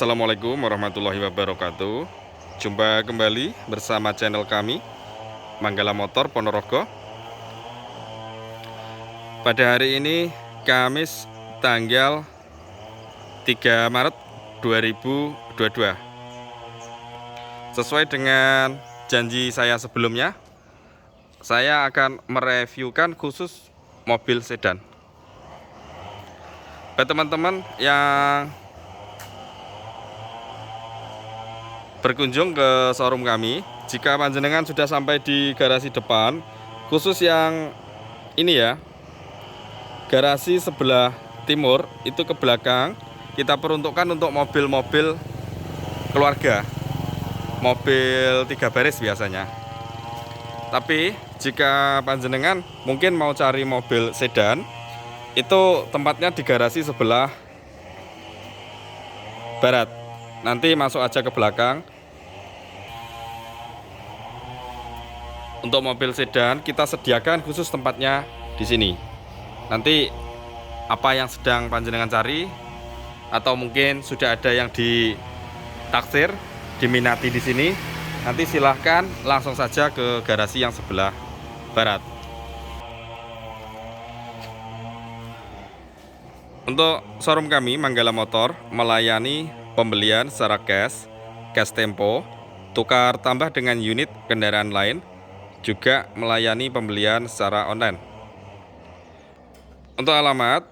Assalamualaikum warahmatullahi wabarakatuh. Jumpa kembali bersama channel kami Manggala Motor Ponorogo. Pada hari ini Kamis tanggal 3 Maret 2022. Sesuai dengan janji saya sebelumnya, saya akan mereviewkan khusus mobil sedan. Bagi teman-teman yang berkunjung ke showroom kami, jika panjenengan sudah sampai di garasi depan, khusus yang ini ya, garasi sebelah timur itu ke belakang, kita peruntukkan untuk mobil-mobil keluarga, mobil 3 baris biasanya. Tapi jika panjenengan mungkin mau cari mobil sedan, itu tempatnya di garasi sebelah barat. Nanti masuk aja ke belakang. Untuk mobil sedan kita sediakan khusus tempatnya di sini. Nanti apa yang sedang panjenengan cari, atau mungkin sudah ada yang ditaksir, diminati di sini, nanti silahkan langsung saja ke garasi yang sebelah barat. Untuk showroom kami Manggala Motor melayani pembelian secara cash tempo, tukar tambah dengan unit kendaraan lain, juga melayani pembelian secara online. Untuk alamat,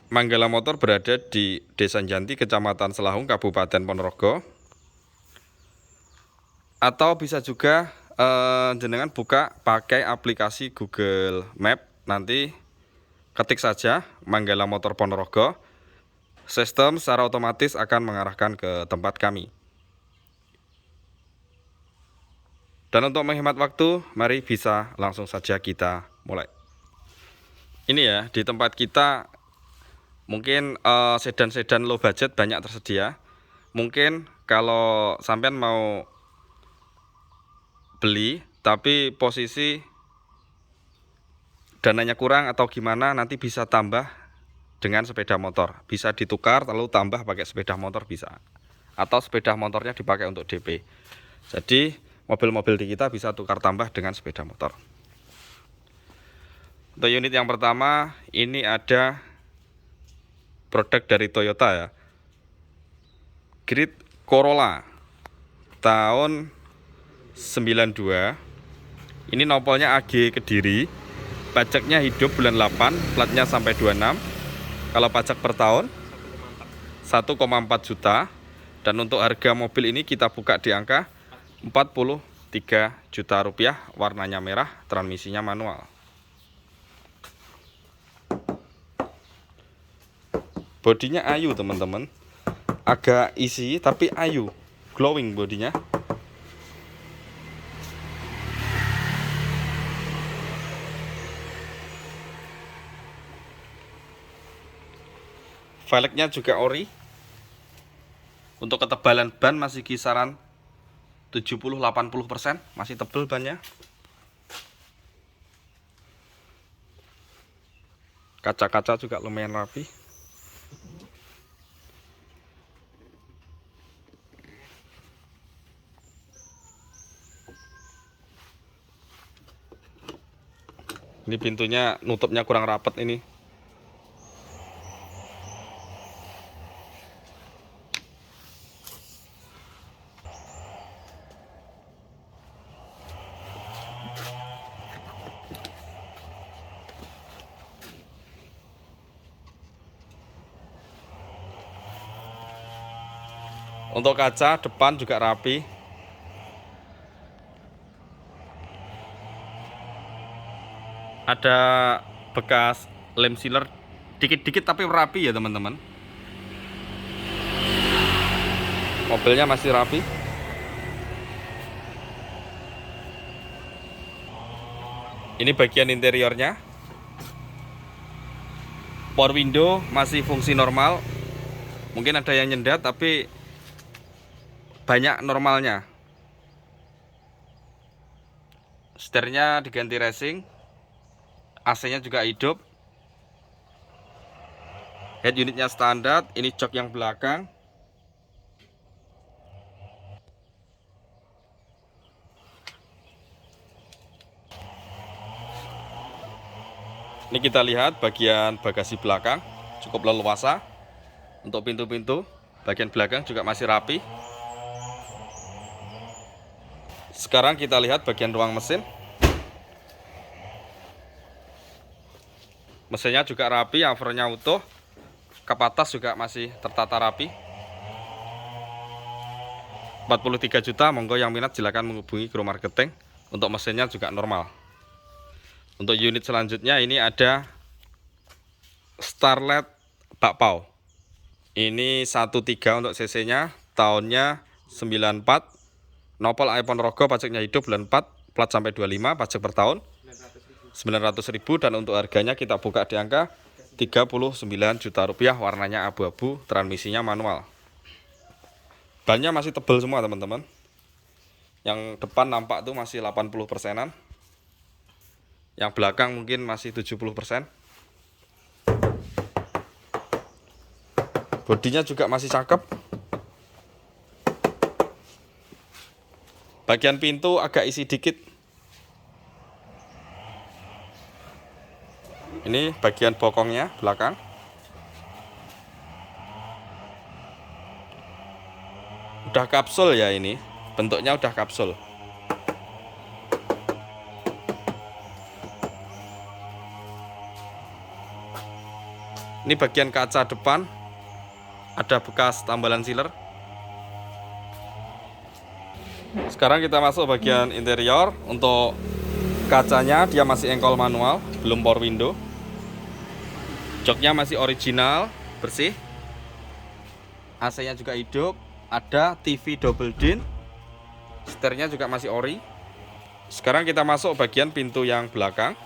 Manggala Motor berada di Desa Janti, Kecamatan Selahung, Kabupaten Ponorogo. Atau bisa juga jenengan buka pakai aplikasi Google Map, nanti ketik saja Manggala Motor Ponorogo, sistem secara otomatis akan mengarahkan ke tempat kami. Dan untuk menghemat waktu, mari bisa langsung saja kita mulai. Ini ya, di tempat kita mungkin sedan-sedan low budget banyak tersedia. Mungkin kalau sampean mau beli tapi posisi dananya kurang atau gimana, nanti bisa tambah dengan sepeda motor. Bisa ditukar lalu tambah pakai sepeda motor bisa. Atau sepeda motornya dipakai untuk DP. Jadi mobil-mobil di kita bisa tukar tambah dengan sepeda motor. Untuk unit yang pertama, ini ada produk dari Toyota ya, Grid Corolla tahun 92. Ini nopolnya AG Kediri, pajaknya hidup bulan 8, platnya sampai 26. Kalau pajak per tahun 1,4 juta. Dan untuk harga mobil ini kita buka di angka 43 juta rupiah, warnanya merah, transmisinya manual. Bodinya ayu teman-teman, agak isi tapi ayu, glowing bodinya. Velgnya juga ori. Untuk ketebalan ban masih kisaran 70-80%, masih tebal bannya. Kaca-kaca juga lumayan rapi. Ini pintunya nutupnya kurang rapat ini. Untuk kaca depan juga rapi. Ada bekas lem sealer dikit-dikit tapi rapi ya teman-teman. Mobilnya masih rapi. Ini bagian interiornya. Power window masih fungsi normal. Mungkin ada yang nyendat tapi banyak normalnya. Setirnya diganti racing. AC-nya juga hidup. Head unitnya standar. Ini jok yang belakang. Ini kita lihat bagian bagasi belakang cukup leluasa. Untuk pintu-pintu bagian belakang juga masih rapi. Sekarang kita lihat bagian ruang mesin. Mesinnya juga rapi, covernya utuh. Kap atas juga masih tertata rapi. 43 juta, monggo yang minat silahkan menghubungi Grow Marketing. Untuk mesinnya juga normal. Untuk unit selanjutnya ini ada Starlet Bakpao. Ini 13 untuk cc nya, tahunnya 94. Nopol iPhone Rogo, pajaknya hidup bulan 4, plat sampai 25, pajak per tahun 900.000, dan untuk harganya kita buka di angka 39 juta rupiah. Warnanya abu-abu, transmisinya manual. Bannya masih tebal semua teman-teman. Yang depan nampak tuh masih 80%-an. Yang belakang mungkin masih 70%. Bodinya juga masih cakep. Bagian pintu agak isi dikit. Ini bagian bokongnya belakang. Udah kapsul ya ini. Bentuknya udah kapsul. Ini bagian kaca depan. Ada bekas tambalan sealer. Sekarang kita masuk bagian interior. Untuk kacanya dia masih engkol manual, belum power window. Joknya masih original, bersih. AC-nya juga hidup. Ada TV double din. Setirnya juga masih ori. Sekarang kita masuk bagian pintu yang belakang.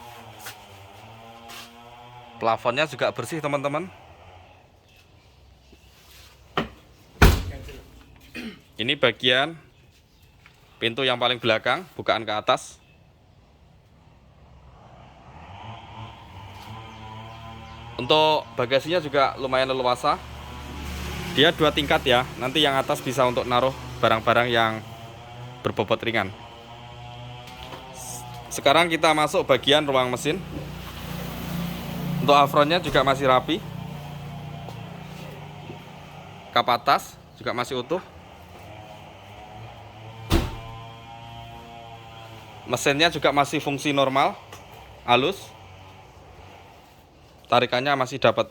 Plafonnya juga bersih teman-teman. Ini bagian pintu yang paling belakang, bukaan ke atas. Untuk bagasinya juga lumayan leluasa. Dia 2 tingkat ya. Nanti yang atas bisa untuk naruh barang-barang yang berbobot ringan. Sekarang kita masuk bagian ruang mesin. Untuk afronnya juga masih rapi. Kap atas juga masih utuh. Mesinnya juga masih fungsi normal, halus. Tarikannya masih dapat.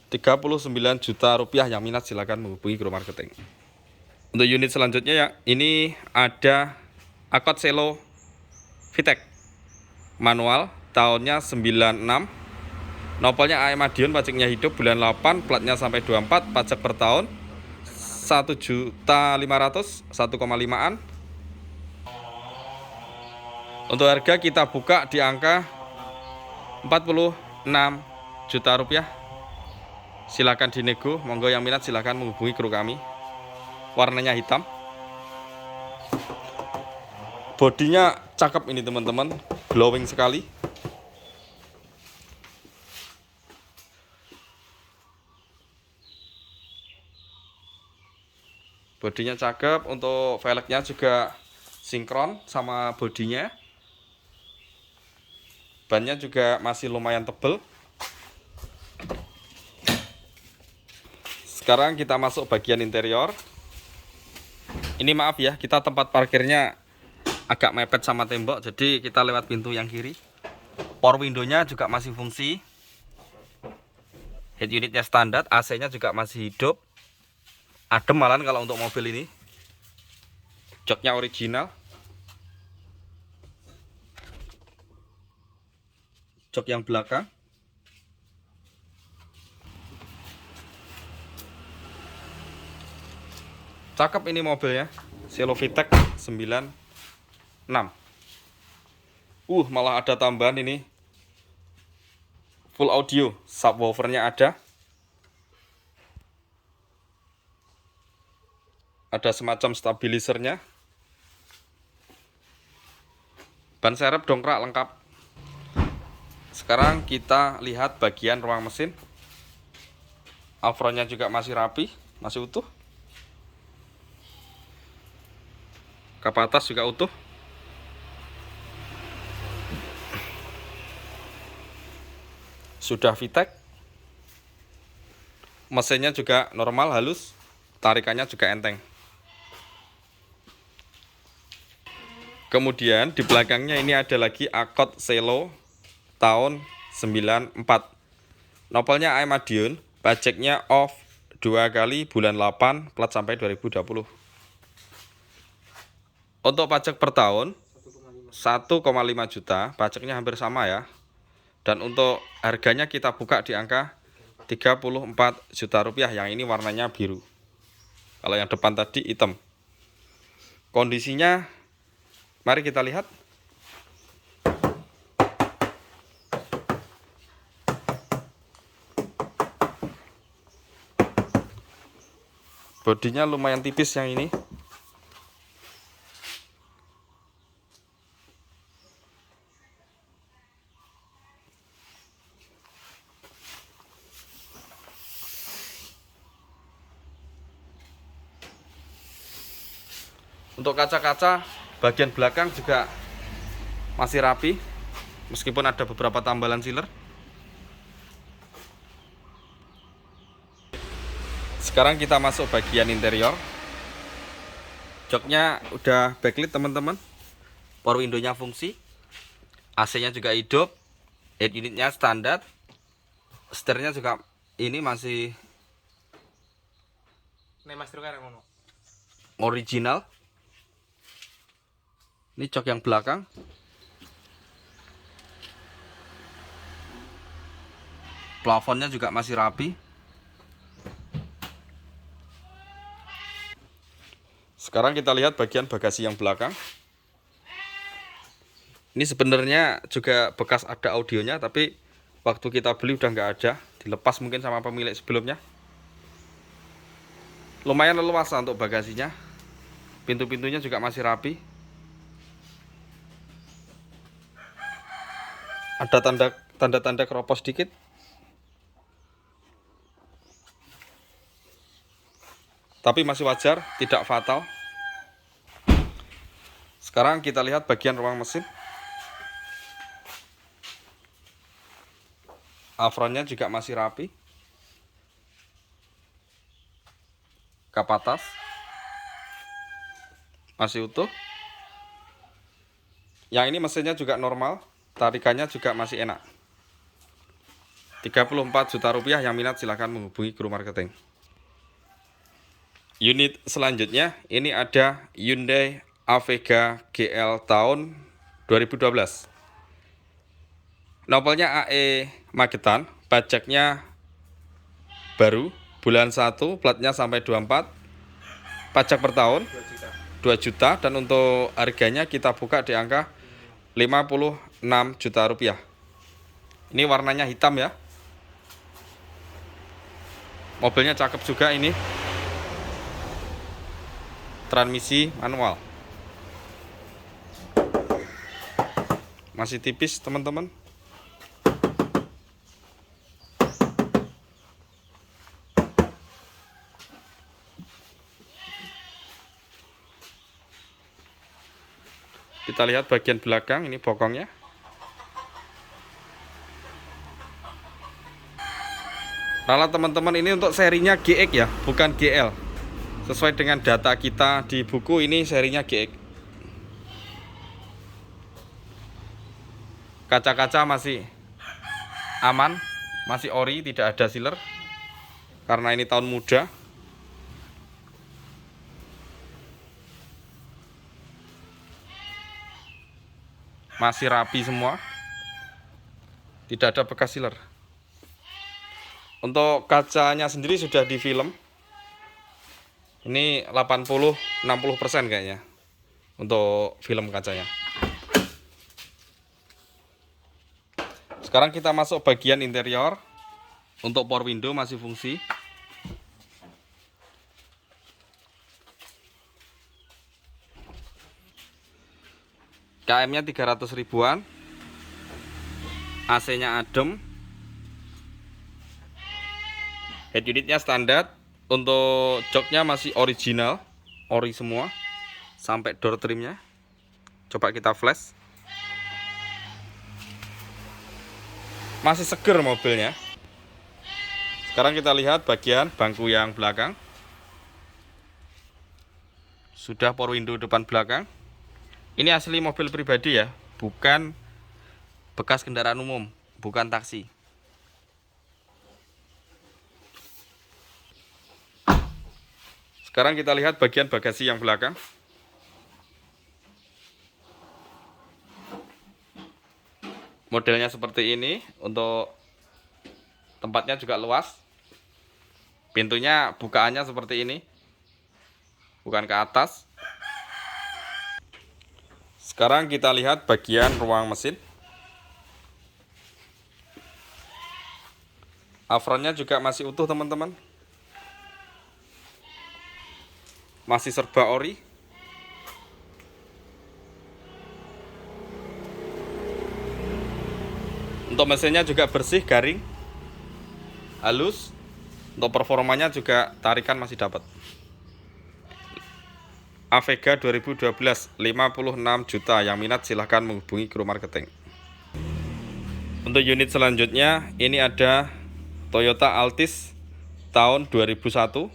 39 juta rupiah, yang minat silakan menghubungi Grow Marketing. Untuk unit selanjutnya ya, ini ada Accord Selo VTEC manual, tahunnya 96. Nopolnya AM Madiun, pajaknya hidup bulan 8, platnya sampai 24, pajak per tahun 1.500.000, 1,5-an. Untuk harga kita buka di angka 46 juta rupiah. Silakan dinego, monggo yang minat silakan menghubungi kru kami. Warnanya hitam. Bodinya cakep ini teman-teman, glowing sekali. Bodinya cakep, untuk velgnya juga sinkron sama bodinya. Bannya juga masih lumayan tebal. Sekarang kita masuk bagian interior. Ini maaf ya, kita tempat parkirnya agak mepet sama tembok, jadi kita lewat pintu yang kiri. Power window-nya juga masih fungsi. Head unitnya standar, AC-nya juga masih hidup. Adem malahan kalau untuk mobil ini. Joknya original. Jok yang belakang. Cakep ini mobilnya, Selo VTEC 96. Malah ada tambahan ini. Full audio, subwoofernya ada. Ada semacam stabilizernya. Ban serep dongkrak lengkap. Sekarang kita lihat bagian ruang mesin. Afronnya juga masih rapi, masih utuh. Kap atas juga utuh. sudah VTEC. Mesinnya juga normal, halus, tarikannya juga enteng. Kemudian di belakangnya ini ada lagi Akot Selo tahun 94. Nopelnya AM Madiun, pajaknya off 2 kali bulan 8, plat sampai 2020. Untuk pajak per tahun 1,5 juta, pajaknya hampir sama ya. Dan untuk harganya kita buka di angka 34 juta rupiah. Yang ini warnanya biru. Kalau yang depan tadi hitam. Kondisinya mari kita lihat. Bodinya lumayan tipis yang ini. Untuk kaca-kaca bagian belakang juga masih rapi, meskipun ada beberapa tambalan sealer. Sekarang kita masuk bagian interior. Joknya udah backlit teman-teman. Power window-nya fungsi. AC-nya juga hidup. Head unitnya standar. Setirnya juga ini masih original. Ini jok yang belakang. Plafonnya juga masih rapi. Sekarang kita lihat bagian bagasi yang belakang. Ini sebenarnya juga bekas ada audionya, tapi waktu kita beli udah nggak ada. Dilepas mungkin sama pemilik sebelumnya. Lumayan leluasa untuk bagasinya. Pintu-pintunya juga masih rapi. Ada tanda-tanda keropos sedikit. Tapi masih wajar, tidak fatal. Sekarang kita lihat bagian ruang mesin. Apronnya juga masih rapi. Kap atas masih utuh. Yang ini mesinnya juga normal, tarikannya juga masih enak. 34 juta rupiah, yang minat silahkan menghubungi kru marketing. Unit selanjutnya ini ada Hyundai Avega GL tahun 2012. Nopelnya AE Magetan, pajaknya baru bulan 1, platnya sampai 24. Pajak per tahun 2 juta, dan untuk harganya kita buka di angka 56 juta rupiah. Ini warnanya hitam ya. Mobilnya cakep juga ini. Transmisi manual. Masih tipis teman-teman. Kita lihat bagian belakang, ini bokongnya. Ralat teman-teman, ini untuk serinya GX ya, bukan GL. Sesuai dengan data kita di buku, ini serinya GX. Kaca-kaca masih aman, masih ori, tidak ada sealer. Karena ini tahun muda. Masih rapi semua. Tidak ada bekas sealer. Untuk kacanya sendiri sudah di film. Ini 80-60% kayaknya untuk film kacanya. Sekarang kita masuk bagian interior. Untuk power window masih fungsi. KM-nya 300 ribuan. AC-nya adem. Head unitnya standar. Untuk joknya masih original, ori semua, sampai door trimnya. Coba kita flash. Masih seger mobilnya. Sekarang kita lihat bagian bangku yang belakang. Sudah power window depan belakang. Ini asli mobil pribadi ya, bukan bekas kendaraan umum, bukan taksi. Sekarang kita lihat bagian bagasi yang belakang. Modelnya seperti ini, untuk tempatnya juga luas. Pintunya bukaannya seperti ini, bukan ke atas. Sekarang kita lihat bagian ruang mesin. Apronnya juga masih utuh teman-teman, masih serba ori. Untuk mesinnya juga bersih, garing, halus. Untuk performanya juga tarikan masih dapat. Avega 2012 56 juta, yang minat silahkan menghubungi Guru Marketing. Untuk unit selanjutnya ini ada Toyota Altis tahun 2001.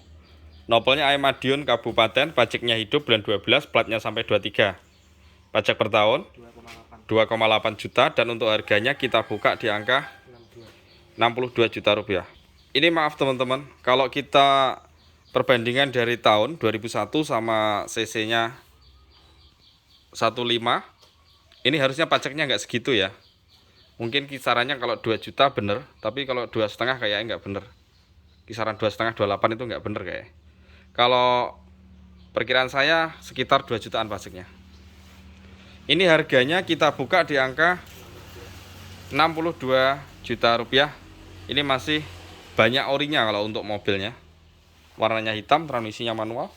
Nopolnya AM Madiun Kabupaten, pajaknya hidup bulan 12, platnya sampai 23. Pajak per tahun 2,8 juta, dan untuk harganya kita buka di angka 62 juta rupiah. Ini maaf teman-teman, kalau kita perbandingan dari tahun 2001 sama CC-nya 15, ini harusnya pajaknya nggak segitu ya. Mungkin kisarannya kalau 2 juta bener, tapi kalau 2,5 kayaknya nggak bener. Kisaran 2,5 28 itu nggak bener kayak. Kalau perkiraan saya sekitar 2 jutaan pajaknya. Ini harganya kita buka di angka 62 juta rupiah. Ini masih banyak orinya kalau untuk mobilnya. Warnanya hitam, transmisinya manual.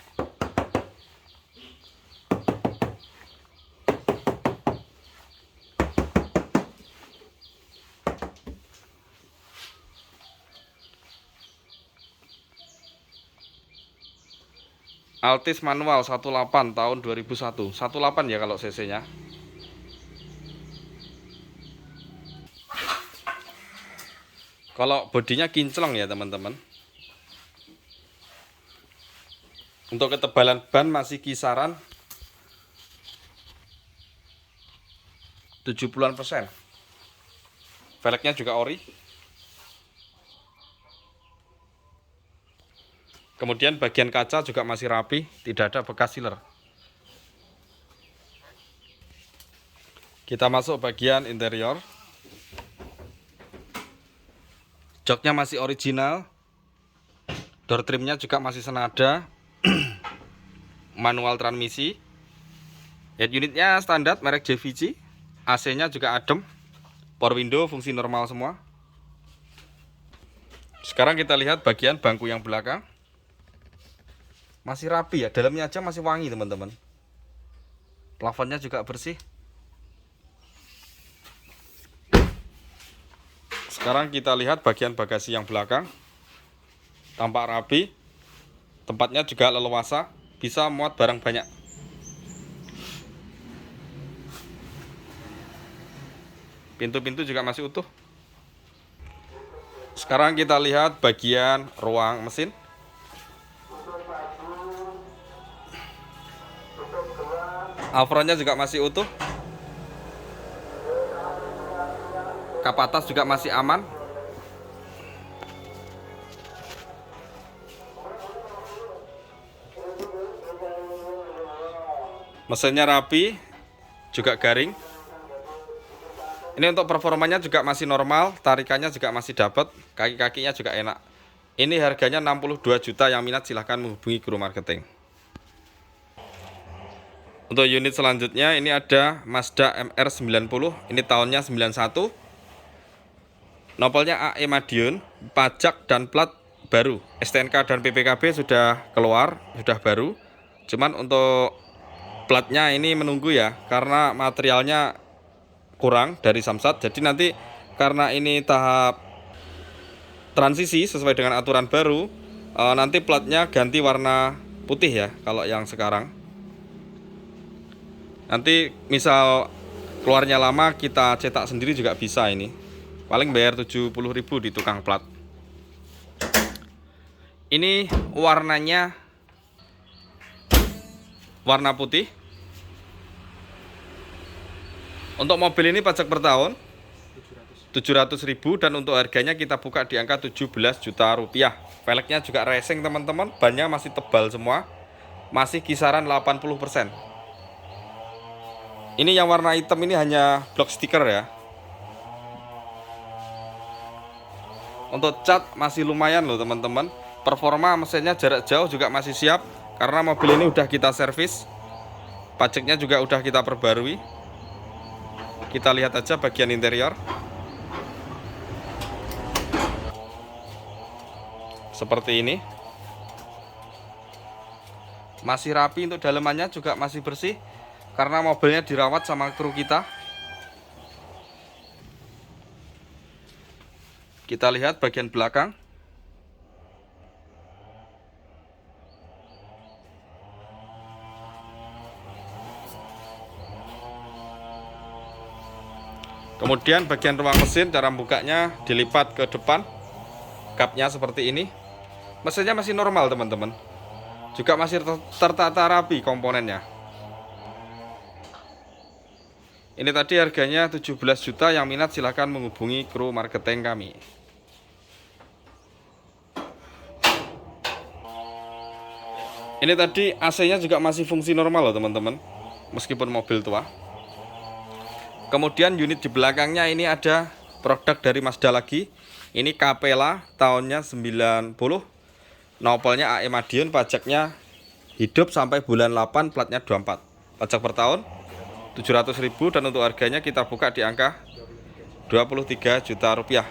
Altis manual 18 tahun 2001. 18 ya kalau cc-nya. Kalau bodinya kinclong ya teman-teman. Untuk ketebalan ban masih kisaran 70%. Velgnya juga ori. Kemudian bagian kaca juga masih rapi, tidak ada bekas sealer. Kita masuk bagian interior. Joknya masih original. Door trimnya juga masih senada. Manual transmisi. Head unitnya standar merek JVC. AC-nya juga adem. Power window fungsi normal semua. Sekarang kita lihat bagian bangku yang belakang. Masih rapi ya, dalamnya aja masih wangi teman-teman. Plafonnya juga bersih. Sekarang kita lihat bagian bagasi yang belakang. Tampak rapi. Tempatnya juga leluasa, bisa muat barang banyak. Pintu-pintu juga masih utuh. Sekarang kita lihat bagian ruang mesin. Apronnya juga masih utuh. Kap atas juga masih aman. Mesinnya rapi, juga garing. Ini untuk performanya juga masih normal, tarikannya juga masih dapat, kaki-kakinya juga enak. Ini harganya 62 juta, yang minat silahkan menghubungi Guru Marketing. Untuk unit selanjutnya ini ada Mazda MR-90, ini tahunnya 91. Nopolnya AM Madiun, pajak dan plat baru. STNK dan PPKB sudah keluar, sudah baru. Cuman untuk platnya ini menunggu ya, karena materialnya kurang dari Samsat. Jadi nanti karena ini tahap transisi sesuai dengan aturan baru, nanti platnya ganti warna putih ya kalau yang sekarang. Nanti misal keluarnya lama kita cetak sendiri juga bisa ini paling bayar 70.000 di tukang plat. Ini warnanya warna putih. Untuk mobil ini pajak per tahun 700.000 dan untuk harganya kita buka di angka 17 juta rupiah. Velgnya juga racing teman-teman, bannya masih tebal semua, masih kisaran 80%. Ini yang warna hitam ini hanya blok stiker ya. Untuk cat masih lumayan loh teman-teman. Performa mesinnya jarak jauh juga masih siap karena mobil ini udah kita servis. Pajaknya juga udah kita perbarui. Kita lihat aja bagian interior. Seperti ini. Masih rapi, untuk dalemannya juga masih bersih karena mobilnya dirawat sama kru kita. Kita lihat bagian belakang. Kemudian bagian ruang mesin, cara bukanya dilipat ke depan. Kapnya seperti ini. Mesinnya masih normal teman-teman. Juga masih tertata rapi komponennya. Ini tadi harganya 17 juta, yang minat silahkan menghubungi kru marketing kami. Ini tadi AC-nya juga masih fungsi normal loh teman-teman, meskipun mobil tua. Kemudian unit di belakangnya ini ada produk dari Mazda lagi. Ini Capella, tahunnya 90. Nopolnya AE Madiun, pajaknya hidup sampai bulan 8, platnya 24. Pajak per tahun 700.000 dan untuk harganya kita buka di angka 23 juta rupiah.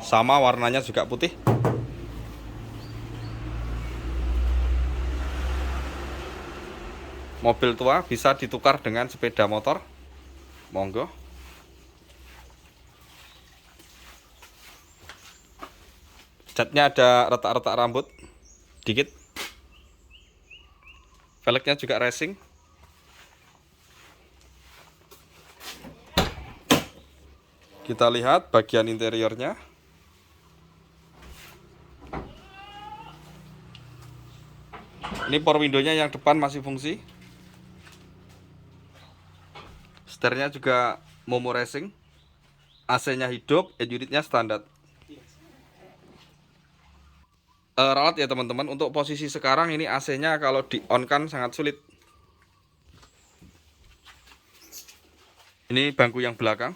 Sama warnanya juga putih. Mobil tua bisa ditukar dengan sepeda motor. Monggo. Catnya ada retak-retak rambut dikit. Velgnya juga racing. Kita lihat bagian interiornya. Ini power window-nya yang depan masih fungsi. Setirnya juga Momo Racing. AC-nya hidup, head unitnya standar. Ralat ya teman-teman. Untuk posisi sekarang ini AC-nya kalau di-on-kan sangat sulit. Ini bangku yang belakang.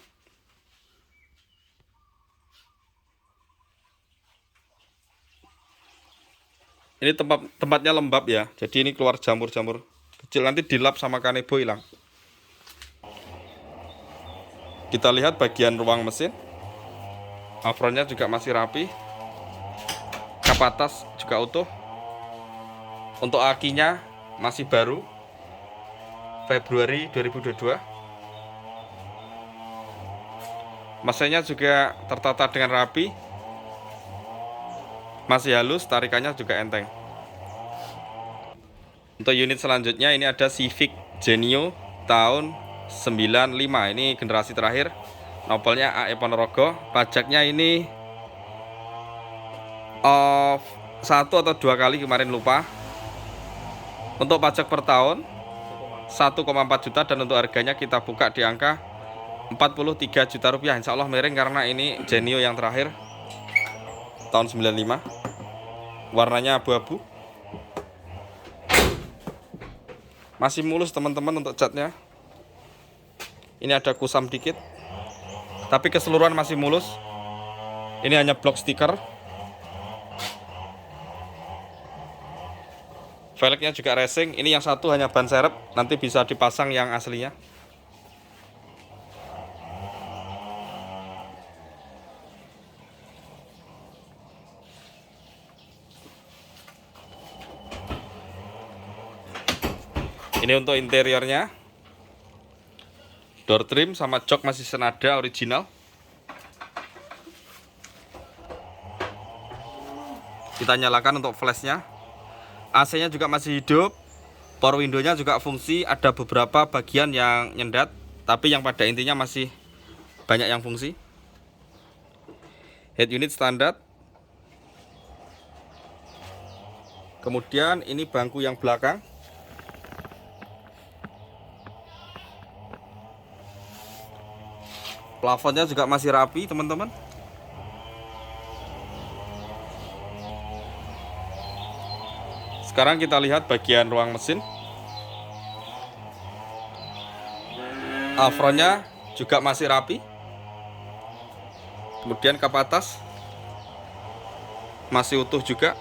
Ini tempatnya lembab ya. Jadi ini keluar jamur-jamur kecil, nanti dilap sama kanebo hilang. Kita lihat bagian ruang mesin. Apronnya juga masih rapi. Kap atas juga utuh. Untuk akinya masih baru, Februari 2022. Mesinnya juga tertata dengan rapi. Masih halus, tarikannya juga enteng. Untuk unit selanjutnya ini ada Civic Genio tahun 95. Ini generasi terakhir. Nopolnya AE Ponorogo. Pajaknya ini satu atau dua kali kemarin lupa. Untuk pajak per tahun 1,4 juta dan untuk harganya kita buka di angka 43 juta rupiah. Insya Allah miring karena ini Genio yang terakhir tahun 95. Warnanya abu-abu. Masih mulus teman-teman untuk catnya. Ini ada kusam dikit, tapi keseluruhan masih mulus. Ini hanya blok stiker. Velgnya juga racing. Ini yang satu hanya ban serep, nanti bisa dipasang yang aslinya. Ini untuk interiornya. Door trim sama jok masih senada original. Kita nyalakan untuk flashnya. AC-nya juga masih hidup. Power window-nya juga fungsi. Ada beberapa bagian yang nyendat, tapi yang pada intinya masih banyak yang fungsi. Head unit standar. Kemudian ini bangku yang belakang. Plafonnya juga masih rapi, teman-teman. Sekarang kita lihat bagian ruang mesin. Frontnya juga masih rapi. Kemudian kap atas masih utuh juga.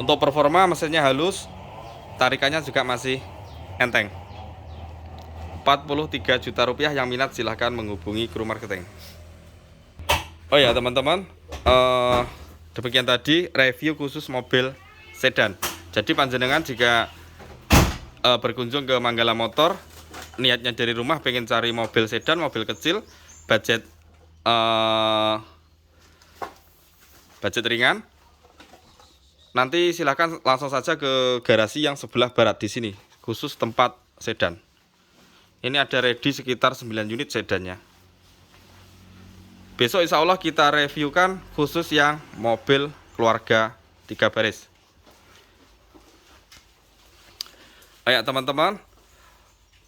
Untuk performa mesinnya halus, tarikannya juga masih enteng. 43 juta rupiah, yang minat silahkan menghubungi kru marketing. Oh ya teman-teman, demikian tadi review khusus mobil sedan. Jadi panjenengan jika berkunjung ke Manggala Motor, niatnya dari rumah pengen cari mobil sedan, mobil kecil, budget ringan, nanti silahkan langsung saja ke garasi yang sebelah barat di sini, khusus tempat sedan. Ini ada ready sekitar 9 unit sedannya. Besok insya Allah kita reviewkan khusus yang mobil keluarga 3 baris. Ayo teman-teman,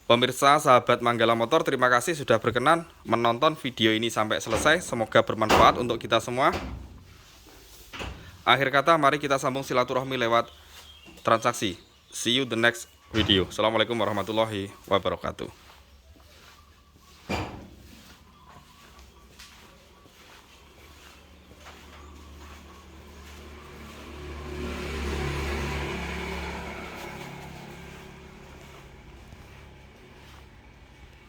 pemirsa sahabat Manggala Motor, terima kasih sudah berkenan menonton video ini sampai selesai. Semoga bermanfaat untuk kita semua. Akhir kata, mari kita sambung silaturahmi lewat transaksi. See you the next video. Assalamualaikum warahmatullahi wabarakatuh.